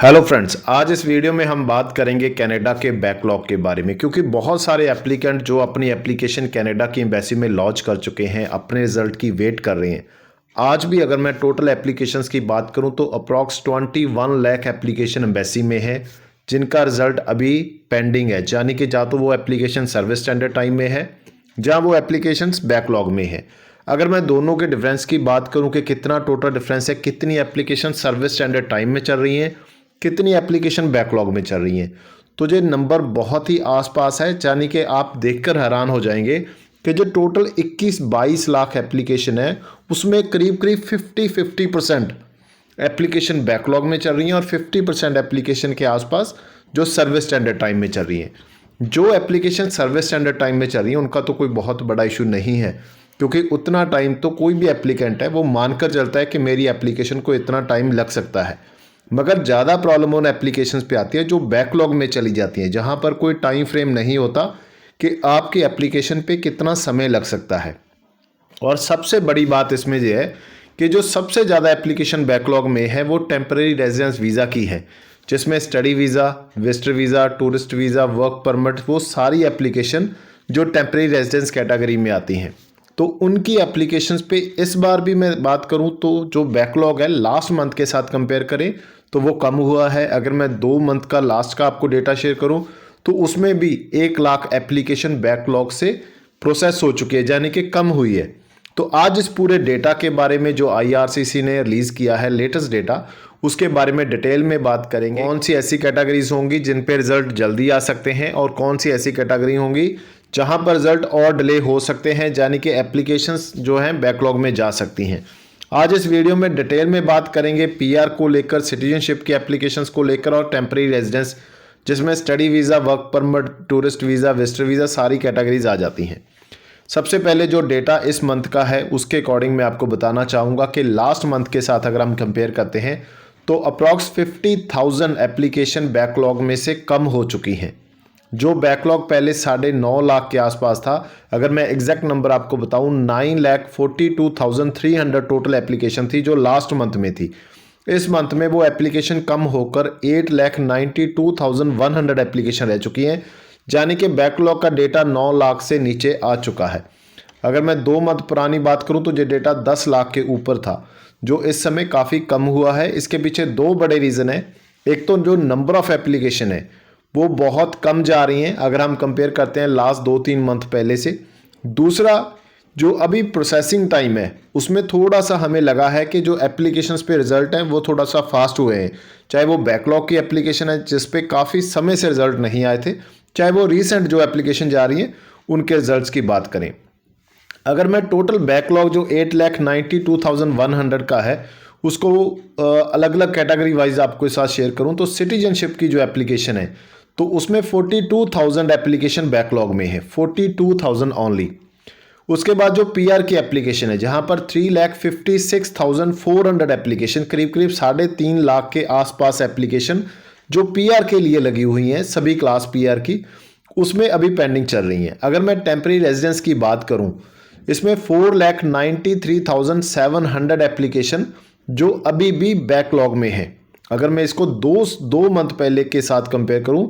Hello friends, आज इस video में हम बात करेंगे कनाडा के बैकलॉग के बारे में, क्योंकि बहुत सारे एप्लीकेंट जो अपनी एप्लीकेशन कनाडा की एम्बेसी में लॉन्च कर चुके हैं अपने रिजल्ट की वेट कर रहे हैं। आज भी अगर मैं टोटल एप्लीकेशंस की बात करूं तो अप्रॉक्स 21 लाख एप्लीकेशन एम्बेसी में है जिनका रिजल्ट अभी पेंडिंग है, यानी कि या तो वो एप्लीकेशन सर्विस स्टैंडर्ड टाइम में है जहाँ वो एप्लीकेशंस बैकलॉग में है। अगर मैं दोनों के डिफरेंस की बात करूं कि कितना टोटल डिफरेंस है, कितनी एप्लीकेशन सर्विस स्टैंडर्ड टाइम में चल रही हैं, कितनी एप्लीकेशन बैकलॉग में चल रही हैं, तो ये नंबर बहुत ही आसपास है, यानी कि आप देखकर हैरान हो जाएंगे कि जो टोटल 21-22 लाख एप्लीकेशन है उसमें करीब करीब 50% एप्लीकेशन बैकलॉग में चल रही हैं और 50% एप्लीकेशन के आसपास जो सर्विस स्टैंडर्ड टाइम में चल रही हैं। जो एप्लीकेशन सर्विस स्टैंडर्ड टाइम में चल रही हैं उनका तो कोई बहुत बड़ा इशू नहीं है, क्योंकि उतना टाइम तो कोई भी एप्लीकेंट है वो मानकर चलता है कि मेरी एप्लीकेशन को इतना टाइम लग सकता है। मगर ज़्यादा प्रॉब्लम उन एप्लीकेशंस पे आती है जो बैकलॉग में चली जाती हैं, जहाँ पर कोई टाइम फ्रेम नहीं होता कि आपकी एप्लीकेशन पे कितना समय लग सकता है। और सबसे बड़ी बात इसमें यह है कि जो सबसे ज़्यादा एप्लीकेशन बैकलॉग में है वो टेम्परेरी रेजिडेंस वीज़ा की है, जिसमें study visa, visitor visa, tourist visa, work permit, वो सारी एप्लीकेशन जो टेम्परेरी रेजिडेंस कैटेगरी में आती हैं, तो उनकी एप्लीकेशंस पे इस बार भी मैं बात करूं तो जो बैकलॉग है लास्ट मंथ के साथ कंपेयर करें तो वो कम हुआ है। अगर मैं 2 मंथ का लास्ट का आपको डेटा शेयर करूं तो उसमें भी 1 लाख एप्लीकेशन बैकलॉग से प्रोसेस हो चुकी है, यानी कि कम हुई है। तो आज इस पूरे डेटा के बारे में जो IRCC ने रिलीज़ किया है लेटेस्ट डेटा, उसके बारे में डिटेल में बात करेंगे। कौन सी ऐसी कैटेगरीज होंगी जिन पे रिजल्ट जल्दी आ सकते हैं और कौन सी ऐसी कैटेगरी होंगी जहां पर रिजल्ट और डिले हो सकते हैं, यानी कि एप्लीकेशंस जो हैं बैकलॉग में जा सकती हैं। आज इस वीडियो में डिटेल में बात करेंगे PR को लेकर, सिटीजनशिप की एप्लीकेशंस को लेकर और टेम्परेरी रेजिडेंस, जिसमें study visa, work permit, tourist visa, visitor visa सारी कैटेगरीज आ जाती हैं। सबसे पहले जो डेटा इस मंथ का है उसके अकॉर्डिंग मैं आपको बताना चाहूँगा कि लास्ट मंथ के साथ अगर हम कंपेयर करते हैं तो अप्रॉक्स 50,000 एप्लीकेशन बैकलॉग में से कम हो चुकी हैं। जो बैकलॉग पहले 9.5 लाख के आसपास था, अगर मैं एग्जैक्ट नंबर आपको बताऊं 9,42,300 टोटल एप्लीकेशन थी जो लास्ट मंथ में थी। इस मंथ में वो एप्लीकेशन कम होकर 8,92,100 एप्लीकेशन रह चुकी हैं, यानी कि बैकलॉग का डेटा 9 लाख से नीचे आ चुका है। अगर मैं 2 मंथ पुरानी बात करूं तो ये डेटा 10 लाख के ऊपर था, जो इस समय काफ़ी कम हुआ है। इसके पीछे 2 बड़े रीज़न हैं। एक तो जो नंबर ऑफ़ एप्लीकेशन है वो बहुत कम जा रही हैं अगर हम कंपेयर करते हैं लास्ट 2-3 मंथ पहले से। दूसरा, जो अभी प्रोसेसिंग टाइम है उसमें थोड़ा सा हमें लगा है कि जो एप्लीकेशंस पे रिज़ल्ट हैं वो थोड़ा सा फास्ट हुए हैं, चाहे वो बैकलॉग की एप्लीकेशन है जिस पे काफ़ी समय से रिज़ल्ट नहीं आए थे, चाहे वो रीसेंट जो एप्लीकेशन जा रही हैं उनके रिजल्ट्स की बात करें। अगर मैं टोटल बैकलॉग जो 8,92,100 का है उसको अलग अलग कैटेगरी वाइज आपको साथ शेयर करूं तो सिटीजनशिप की जो एप्लीकेशन है तो उसमें 42,000 एप्लीकेशन बैकलॉग में है, 42,000 ओनली। उसके बाद जो PR की एप्लीकेशन है जहां पर 3,56,400 एप्लीकेशन, करीब करीब 3.5 लाख के आसपास एप्लीकेशन जो PR के लिए लगी हुई हैं, सभी क्लास PR की, उसमें अभी पेंडिंग चल रही हैं। अगर मैं टेम्परेरी रेजिडेंस की बात करूं इसमें 4,93,700 एप्लीकेशन जो अभी भी बैकलॉग में है। अगर मैं इसको दो मंथ पहले के साथ कंपेयर करूं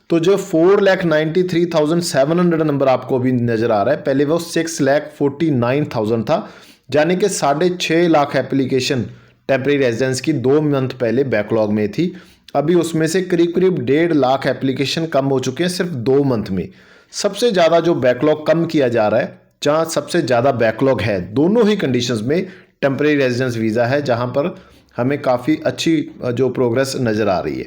तो जो 4,93,700 नंबर आपको अभी नज़र आ रहा है, पहले वो 6,49,000 था, यानी कि 6.5 लाख एप्लीकेशन टेम्परेरी रेजिडेंस की 2 मंथ पहले बैकलॉग में थी। अभी उसमें से करीब करीब 1.5 लाख एप्लीकेशन कम हो चुके हैं सिर्फ 2 मंथ में। सबसे ज़्यादा जो बैकलॉग कम किया जा रहा है, जहाँ सबसे ज़्यादा बैकलॉग है दोनों ही कंडीशंस में टेम्परेरी रेजिडेंस वीज़ा है, जहाँ पर हमें काफ़ी अच्छी जो प्रोग्रेस नज़र आ रही है।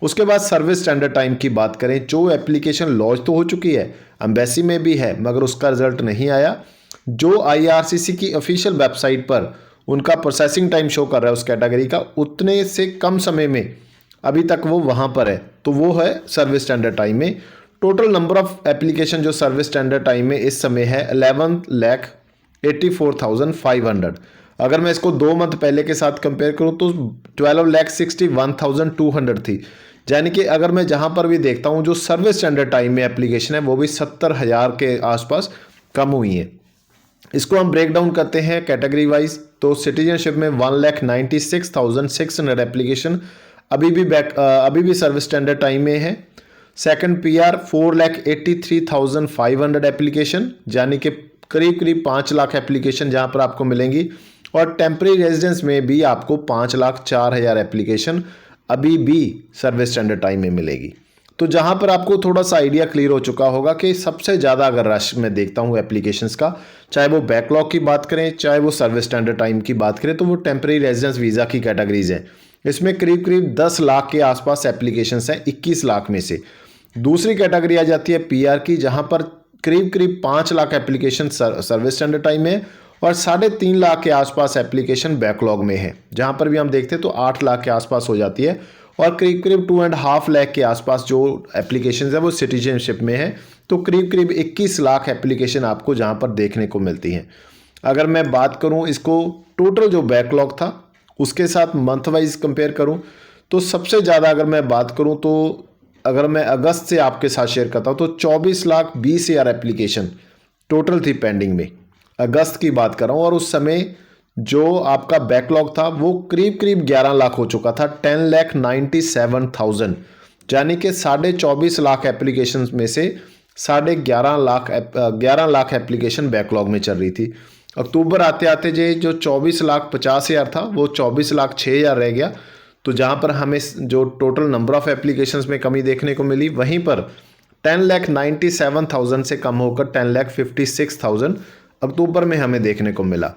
उसके बाद सर्विस स्टैंडर्ड टाइम की बात करें, जो एप्लीकेशन लॉन्च तो हो चुकी है, एम्बेसी में भी है, मगर उसका रिजल्ट नहीं आया। जो IRCC की ऑफिशियल वेबसाइट पर उनका प्रोसेसिंग टाइम शो कर रहा है उस कैटेगरी का, उतने से कम समय में अभी तक वो वहाँ पर है, तो वो है सर्विस स्टैंडर्ड टाइम में। टोटल नंबर ऑफ एप्लीकेशन जो सर्विस स्टैंडर्ड टाइम में इस समय है 11,84,500। अगर मैं इसको 2 मंथ पहले के साथ कंपेयर करूं तो 12,61,200 थी, यानी कि अगर मैं जहां पर भी देखता हूं जो सर्विस स्टैंडर्ड टाइम में एप्लीकेशन है वो भी 70,000 के आसपास कम हुई है। इसको हम ब्रेक डाउन करते हैं कैटेगरी वाइज, तो सिटीजनशिप में 1,96,600 एप्लीकेशन अभी भी सर्विस स्टैंडर्ड टाइम में है। सेकंड पीआर 4,83,500 एप्लीकेशन, यानी कि करीब करीब 5 लाख एप्लीकेशन जहां पर आपको मिलेंगी। और टेम्परेरी रेजिडेंस में भी आपको 5,04,000 एप्लीकेशन अभी भी सर्विस स्टैंडर्ड टाइम में मिलेगी। तो जहां पर आपको थोड़ा सा आइडिया क्लियर हो चुका होगा कि सबसे ज़्यादा अगर रश मैं देखता हूं एप्लीकेशंस का, चाहे वो बैकलॉग की बात करें चाहे वो सर्विस स्टैंडर्ड टाइम की बात करें, तो वो टेम्परेरी रेजिडेंस वीज़ा की कैटेगरीज हैं। इसमें करीब करीब 10 लाख के आसपास एप्लीकेशंस हैं 21 लाख में से। दूसरी कैटेगरी आ जाती है पीआर की, जहां पर करीब करीब 5 lakh application service standard time में और 3.5 लाख के आसपास एप्लीकेशन बैकलॉग में है। जहां पर भी हम देखते हैं तो 8 लाख के आसपास हो जाती है और करीब करीब 2.5 लाख के आसपास जो एप्लीकेशन है वो सिटीजनशिप में है। तो करीब करीब 21 लाख एप्लीकेशन आपको जहां पर देखने को मिलती हैं। अगर मैं बात करूं इसको टोटल जो बैकलॉग था उसके साथ मंथ वाइज कंपेयर करूं, तो सबसे ज़्यादा अगर मैं बात करूं तो अगर मैं अगस्त से आपके साथ शेयर करता हूं तो 24,20,000 एप्लीकेशन टोटल थी पेंडिंग में। अगस्त की बात कर रहा हूं और उस समय जो आपका बैकलॉग था वो करीब करीब 11 लाख हो चुका था, 10,97,000, यानी कि 24.5 लाख एप्लीकेशन में से 11.5 लाख एप्लीकेशन बैकलॉग में चल रही थी। अक्टूबर आते आते जो 24,50,000 था वो 24,06,000 रह गया। तो जहां पर हमें जो टोटल नंबर ऑफ एप्लीकेशंस में कमी देखने को मिली, वहीं पर 10,97,000 से कम होकर 10,56,000 अक्टूबर में हमें देखने को मिला।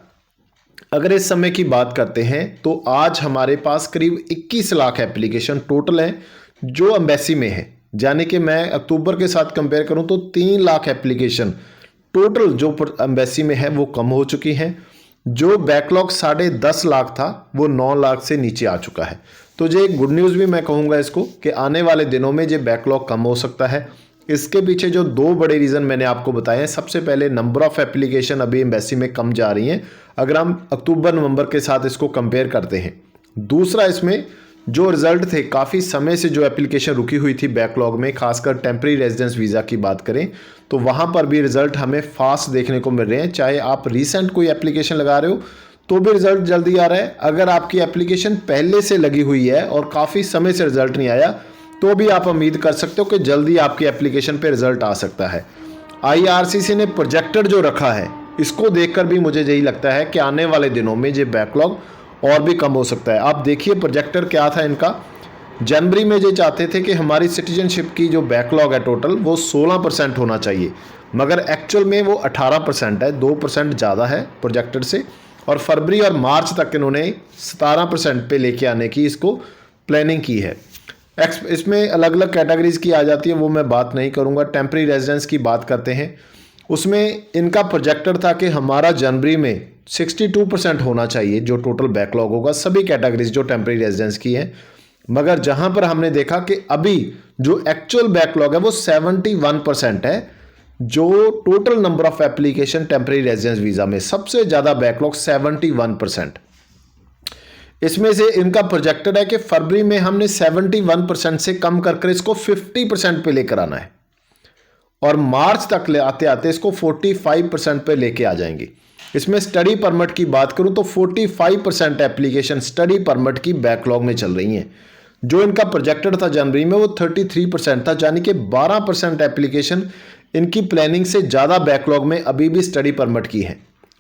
अगर इस समय की बात करते हैं तो आज हमारे पास करीब 21 लाख एप्लीकेशन टोटल है जो एम्बेसी में है, यानी कि मैं अक्टूबर के साथ कंपेयर करूं तो 3 लाख एप्लीकेशन टोटल जो एम्बेसी में है वो कम हो चुकी हैं। जो बैकलॉग 10.5 लाख था वो 9 लाख से नीचे आ चुका है। तो ये एक गुड न्यूज़ भी मैं कहूँगा इसको कि आने वाले दिनों में ये बैकलॉग कम हो सकता है। इसके पीछे जो 2 बड़े रीज़न मैंने आपको बताए हैं, सबसे पहले नंबर ऑफ़ एप्लीकेशन अभी एम्बेसी में कम जा रही हैं अगर हम अक्टूबर नवंबर के साथ इसको कंपेयर करते हैं। दूसरा, इसमें जो रिज़ल्ट थे, काफ़ी समय से जो एप्लीकेशन रुकी हुई थी बैकलॉग में, खासकर टेम्परेरी रेजिडेंस वीज़ा की बात करें तो वहाँ पर भी रिज़ल्ट हमें फास्ट देखने को मिल रहे हैं। चाहे आप रिसेंट कोई एप्लीकेशन लगा रहे हो तो भी रिज़ल्ट जल्दी आ रहा है। अगर आपकी एप्लीकेशन पहले से लगी हुई है और काफ़ी समय से रिज़ल्ट नहीं आया तो भी आप उम्मीद कर सकते हो कि जल्दी आपकी एप्लीकेशन पे रिज़ल्ट आ सकता है। IRCC ने प्रोजेक्टेड जो रखा है, इसको देखकर भी मुझे यही लगता है कि आने वाले दिनों में ये बैकलॉग और भी कम हो सकता है। आप देखिए प्रोजेक्टर क्या था इनका, जनवरी में ये चाहते थे कि हमारी सिटीजनशिप की जो बैकलॉग है टोटल वो 16% होना चाहिए, मगर एक्चुअल में वो 18% है, 2% ज़्यादा है प्रोजेक्टेड से। और फरवरी और मार्च तक इन्होंने 17% पे लेके आने की इसको प्लानिंग की है। इसमें अलग अलग कैटेगरीज की आ जाती है, वो मैं बात नहीं करूँगा। टेम्परेरी रेजिडेंस की बात करते हैं, उसमें इनका प्रोजेक्टर था कि हमारा जनवरी में 62% होना चाहिए जो टोटल बैकलॉग होगा सभी कैटेगरीज जो टेम्परेरी रेजिडेंस की हैं। मगर जहां पर हमने देखा कि अभी जो एक्चुअल बैकलॉग है वो 71% है। जो total number of application temporary residence visa में सबसे ज़्यादा बैकलॉग 71%। इसमें से इनका प्रोजेक्टेड है कि फरवरी में हमने 71% से कम कर इसको 50% पे लेकर आना है और मार्च तक ले आते आते इसको 45% पे लेके आ जाएंगे। इसमें स्टडी परमिट की बात करूं तो 45% एप्लीकेशन स्टडी परमिट की बैकलॉग में चल रही हैं। जो इनका प्रोजेक्टेड था जनवरी में वो 33% था, यानी कि 12% एप्लीकेशन इनकी प्लानिंग से ज़्यादा बैकलॉग में अभी भी स्टडी परमिट की है।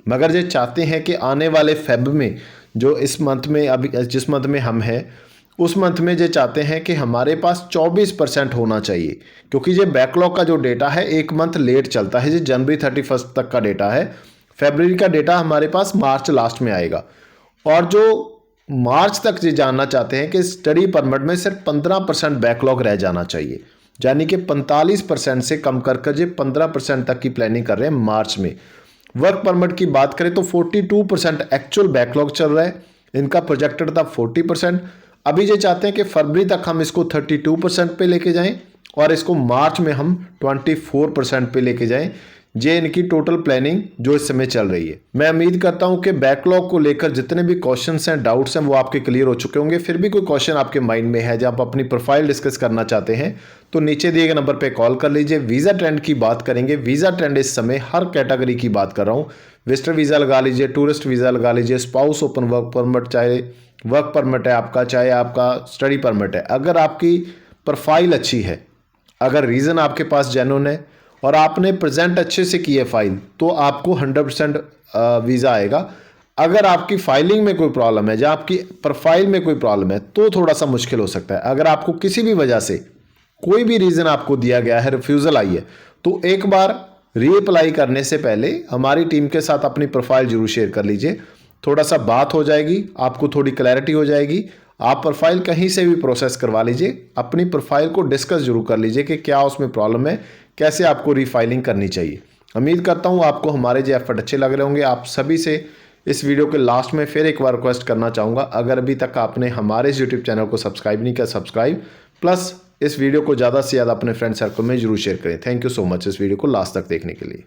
मगर ये चाहते हैं कि आने वाले फेब में, जो इस मंथ में अभी जिस मंथ में हम हैं उस मंथ में ये चाहते हैं कि हमारे पास 24% होना चाहिए, क्योंकि ये बैकलॉग का जो डेटा है एक मंथ लेट चलता है। ये जनवरी 31 तक का डेटा है, फरवरी का डेटा हमारे पास मार्च लास्ट में आएगा। और जो मार्च तक ये जानना चाहते हैं कि स्टडी परमिट में सिर्फ 15% बैकलॉग रह जाना चाहिए, यानी कि 45% से कम कर ये 15% तक की प्लानिंग कर रहे हैं मार्च में। वर्क परमिट की बात करें तो 42% एक्चुअल बैकलॉग चल रहा है, इनका प्रोजेक्टेड था 40%। अभी ये चाहते हैं कि फरवरी तक हम इसको 32% पे लेके जाएं और इसको मार्च में हम 24% पे लेके जाएं। ये इनकी टोटल प्लानिंग जो इस समय चल रही है। मैं उम्मीद करता हूं कि बैकलॉग को लेकर जितने भी क्वेश्चंस हैं, डाउट्स हैं, वो आपके क्लियर हो चुके होंगे। फिर भी कोई क्वेश्चन आपके माइंड में है, जब आप अपनी प्रोफाइल डिस्कस करना चाहते हैं तो नीचे दिए गए नंबर पर कॉल कर लीजिए। वीज़ा ट्रेंड की बात करेंगे। वीज़ा ट्रेंड इस समय हर कैटेगरी की बात कर रहा हूँ। विजिटर वीज़ा लगा लीजिए, टूरिस्ट वीज़ा लगा लीजिए, स्पाउस ओपन वर्क परमिट, चाहे वर्क परमिट है आपका, चाहे आपका स्टडी परमिट है, अगर आपकी प्रोफाइल अच्छी है, अगर रीज़न आपके पास जेन्युइन है और आपने प्रेजेंट अच्छे से की है फाइल, तो आपको 100% वीज़ा आएगा। अगर आपकी फाइलिंग में कोई प्रॉब्लम है, या आपकी प्रोफाइल में कोई प्रॉब्लम है, तो थोड़ा सा मुश्किल हो सकता है। अगर आपको किसी भी वजह से कोई भी रीज़न आपको दिया गया है, रिफ्यूज़ल आई है, तो एक बार रीअप्लाई करने से पहले हमारी टीम के साथ अपनी प्रोफाइल जरूर शेयर कर लीजिए। थोड़ा सा बात हो जाएगी, आपको थोड़ी क्लैरिटी हो जाएगी। आप प्रोफाइल कहीं से भी प्रोसेस करवा लीजिए, अपनी प्रोफाइल को डिस्कस जरूर कर लीजिए कि क्या उसमें प्रॉब्लम है, कैसे आपको रीफाइलिंग करनी चाहिए। उम्मीद करता हूँ आपको हमारे जो एफर्ट अच्छे लग रहे होंगे। आप सभी से इस वीडियो के लास्ट में फिर एक बार रिक्वेस्ट करना चाहूँगा, अगर अभी तक आपने हमारे इस यूट्यूब चैनल को सब्सक्राइब नहीं किया, सब्सक्राइब, प्लस इस वीडियो को ज़्यादा से ज़्यादा अपने फ्रेंड सर्कल में जरूर शेयर करें। थैंक यू सो मच इस वीडियो को लास्ट तक देखने के लिए।